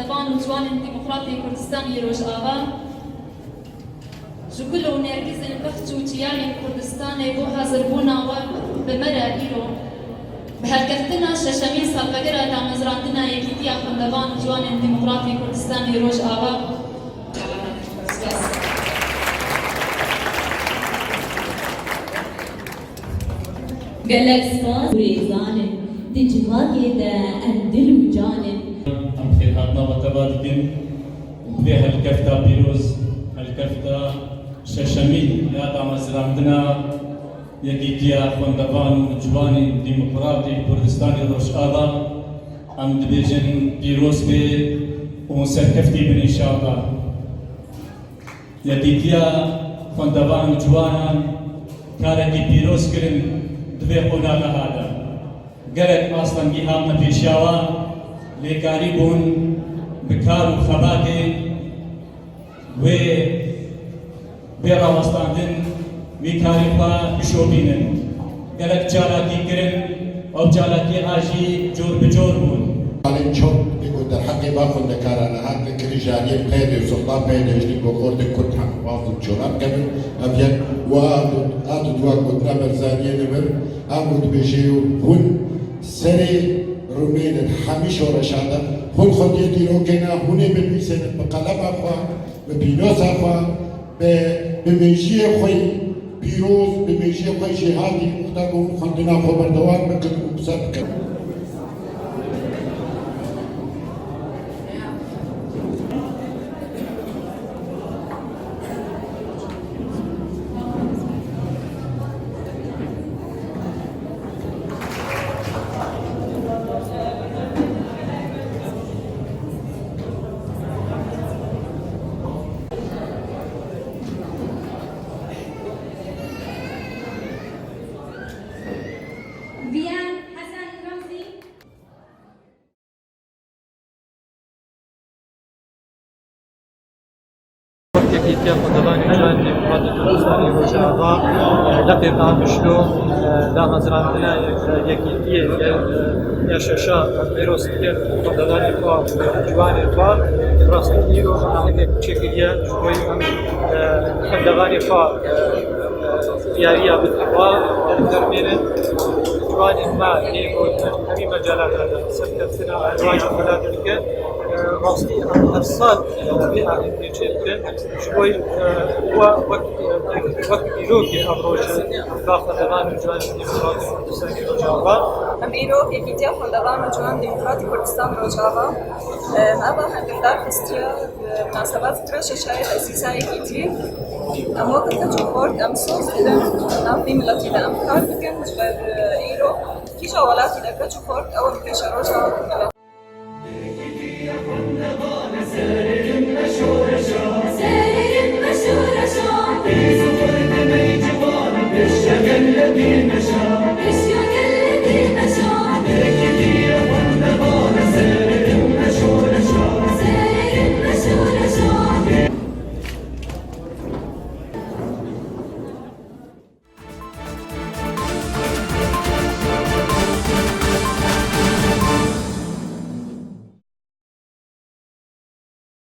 خوندفان و جوان دموکراتی کردستانی روجاوا جکل و نرگیز بخت و تیاری کردستان بو حاضر بونا و بمرا ایرو به هرکفتنا ششمین سالگرا دامزراندنا یکیتیا خوندفان و جوان دموکراتی کردستانی روجاوا قالك سباس وريزانن تجماكي دا أندل وجانن أم خير هاتنا وتبادكن بليها الكفتة بيروز الكفتة ششمين يا دامز راندنا يكيتيا خوندفان جواني ديمقراطي كردستاني روشادا أم دبيجن بيروز بي ونسر كفتي بن إن شاء الله يكيتيا خوندفان جوانا كاركي بيروز كرن دوی قناغ هادا گرد آسلن گی هامنا پیشیاوا لیکاری بون بکار و خباتی و بیراوستاندن میکاری خواه بشوبینن گرد جالاتی کرن او جالاتی آجی جور بجور بون على شوط يقول در حقي باخذ ذكرنا هذا كرجالين قيد وسلطان قيد يجي بقول كنت حافظ الجراب قبل أبيض وأدو تواجد نمر زانية نمر أمود بيجيو هون سري رومين الحميش ورشادة هون خد يدي روكنا هون بميسن بقلب أخوا ببينوس أخوا بميجي خوي بيروز بميجي خوي جهادي مختارون خندنا خبر دوار مكن وبسبك یکیتیا خوندوانی جوان دموکراتی کردستانی روجاوا لقی قامشلو دامزراندنا یکیتیه یا ششا بیروست کرد خوندوانی خواه جوانی خواه راستی ایرو همه چکریه جوی هم خوندوانی خواه دیاریا بتخواه درمینه جوانی ما نیگو همی مجالات هذا سبتنا عنوان جمالات الكل راستی هر سال بها انتشارات شوي وقت إيروكي أبروج داخل دبان جوان ديمقراطي كردستان روجاوا هم إيروك يكيتيا خون دبان جوان ديمقراطي كردستان روجاوا هذا هندار فستيا بمناسبات ترش شاي تأسيسا يكيتي أم وقت تجوبورد أم صوص إذن نافي ملاتي دا أم كار بكن جبر إيروك كيجا ولاتي دا تجوبورد أول كيشا روجاوا